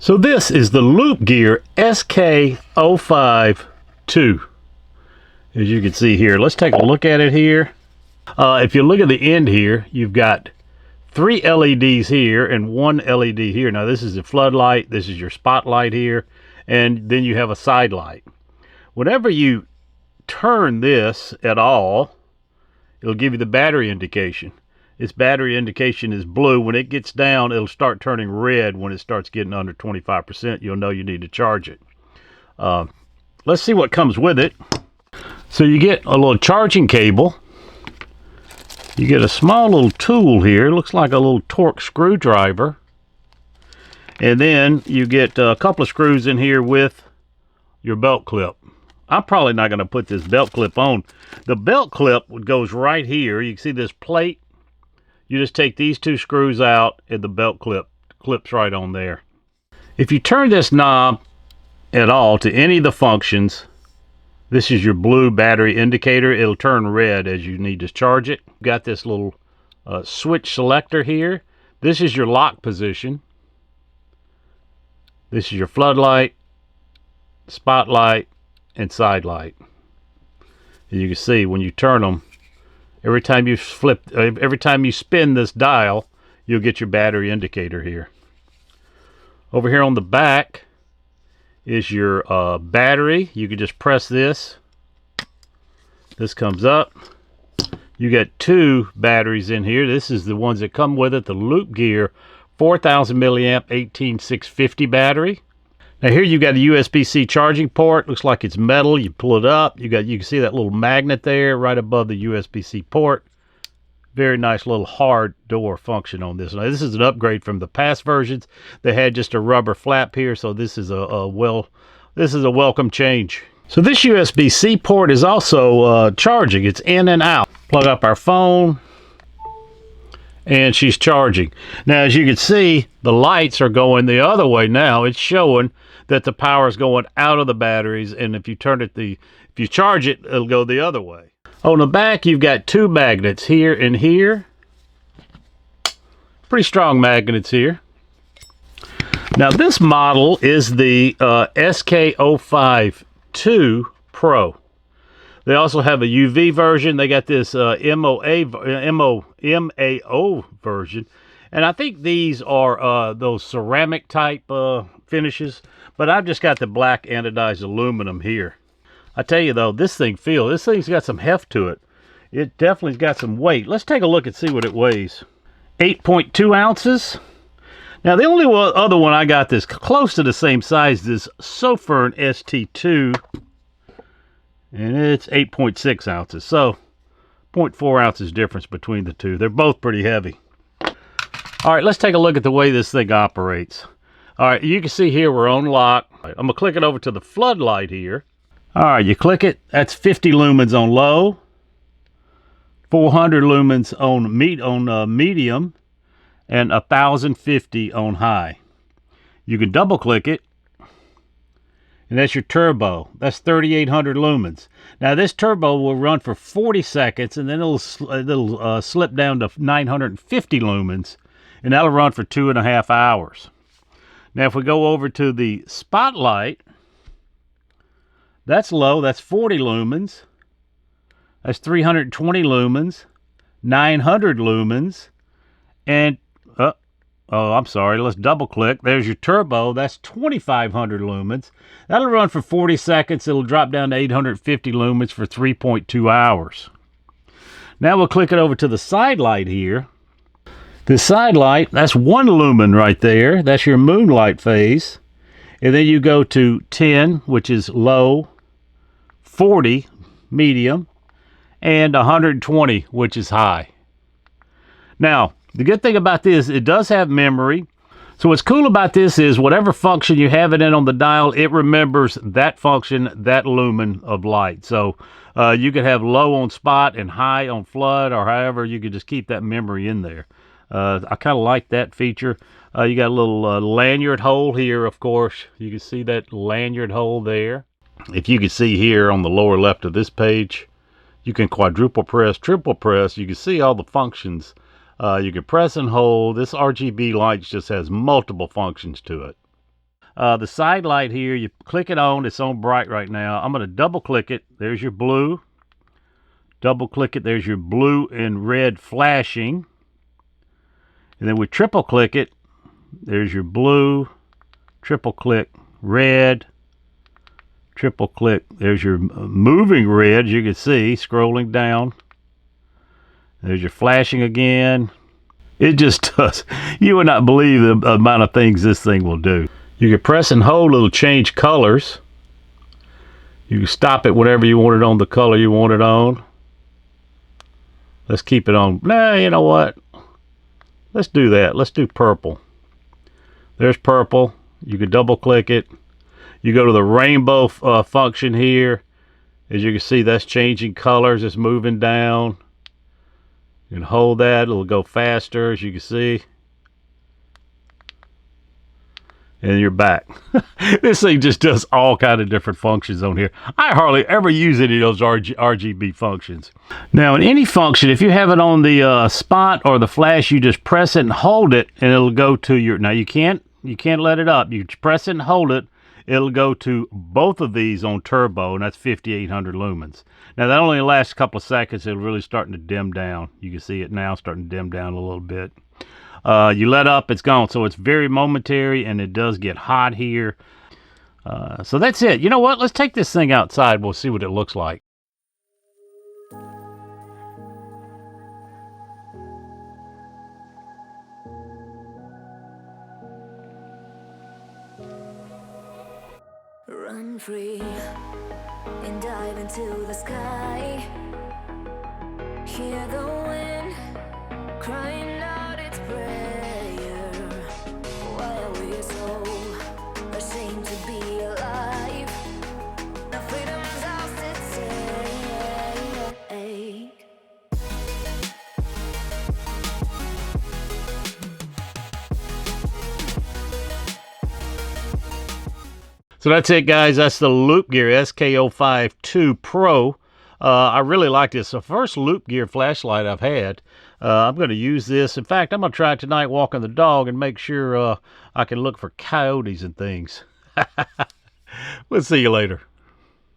So this is the Loop Gear SK05-2. As you can see here, let's take a look at it here. If you look at the end here, you've got 3 LEDs here and 1 LED here. Now this is the floodlight, this is your spotlight here, and then you have a side light. Whenever you turn this at all, it'll give you the battery indication. Its battery indication is blue. When it gets down, it'll start turning red. When it starts getting under 25%, you'll know you need to charge it. Let's see what comes with it. So you get a little charging cable. You get a small little tool here. It looks like a little Torx screwdriver. And then you get a couple of screws in here with your belt clip. I'm probably not going to put this belt clip on. The belt clip goes right here. You can see this plate. You just take these 2 screws out and the belt clips right on there. If you turn this knob at all to any of the functions, this is your blue battery indicator. It'll turn red as you need to charge it. You've got this little switch selector here. This is your lock position. This is your floodlight, spotlight, and side light. And you can see when you turn them, every time you spin this dial, you'll get your battery indicator here. Over here on the back is your battery. You can just press this. This comes up. You get 2 batteries in here. This is the ones that come with it, the Loop Gear 4000 milliamp 18650 battery. Now here you've got a USB-C charging port. Looks like it's metal. You pull it up. You can see that little magnet there right above the USB-C port. Very nice little hard door function on this. Now this is an upgrade from the past versions. They had just a rubber flap here, so this is a welcome change. So this USB-C port is also charging. It's in and out. Plug up our phone, and she's charging. Now as you can see, the lights are going the other way now. It's showing that the power is going out of the batteries, and if you charge it, it'll go the other way. On the back, you've got 2 magnets here and here. Pretty strong magnets here. Now this model is the SK05-2 Pro. They also have a UV version. They got this MAO version. And I think these are those ceramic type finishes. But I've just got the black anodized aluminum here. I tell you though, this thing's got some heft to it. It definitely's got some weight. Let's take a look and see what it weighs. 8.2 ounces. Now the only other one I got that's close to the same size is Sofern ST2. And it's 8.6 ounces. So 0.4 ounces difference between the two. They're both pretty heavy. All right, let's take a look at the way this thing operates. All right, you can see here we're on lock. I'm going to click it over to the floodlight here. All right, you click it. That's 50 lumens on low, 400 lumens on medium, and 1050 on high. You can double click it, and that's your turbo. That's 3800 lumens. Now this turbo will run for 40 seconds, and then it'll slip down to 950 lumens, and that'll run for 2.5 hours. Now if we go over to the spotlight, that's low. That's 40 lumens. That's 320 lumens, 900 lumens, and oh, I'm sorry. Let's double click. There's your turbo. That's 2500 lumens. That'll run for 40 seconds. It'll drop down to 850 lumens for 3.2 hours. Now we'll click it over to the side light here. The side light, that's 1 lumen right there. That's your moonlight phase. And then you go to 10, which is low, 40, medium, and 120, which is high. Now, the good thing about this, it does have memory. So what's cool about this is whatever function you have it in on the dial, it remembers that function, that lumen of light. So you could have low on spot and high on flood, or however, you could just keep that memory in there. I kind of like that feature. You got a little lanyard hole here, of course. You can see that lanyard hole there. If you can see here on the lower left of this page, you can quadruple press, triple press. You can see all the functions. You can press and hold. This RGB light just has multiple functions to it. The side light here, you click it on. It's on bright right now. I'm going to double click it. There's your blue. Double click it. There's your blue and red flashing. And then we triple click it. There's your blue. Triple click red. Triple click. There's your moving red, you can see, scrolling down. There's your flashing again. It just does. You would not believe the amount of things this thing will do. You can press and hold, it'll change colors. You can stop it whenever you want it on the color you want it on. Let's keep it on. Nah, you know what? Let's do that. Let's do purple. There's purple. You can double click it. You go to the rainbow function here. As you can see, that's changing colors. It's moving down. You can hold that. It'll go faster, as you can see. And you're back. This thing just does all kind of different functions on here. I hardly ever use any of those RGB functions. Now, in any function, if you have it on the spot or the flash, you just press it and hold it, and it'll go to your. Now, you can't let it up. You press it and hold it. It'll go to both of these on turbo, and that's 5,800 lumens. Now, that only lasts a couple of seconds. It'll really starting to dim down. You can see it now starting to dim down a little bit. You let up, it's gone. So it's very momentary, and it does get hot here. So that's it. You know what? Let's take this thing outside. We'll see what it looks like. Run free and dive into the sky. Hear the wind crying out its prayer. Why are we so ashamed to be alive? Our freedom's ours to take. So that's it, guys. That's the Loop Gear SK05 II Pro. I really like this. The first Loop Gear flashlight I've had. I'm going to use this. In fact, I'm going to try it tonight walking the dog and make sure I can look for coyotes and things. We'll see you later.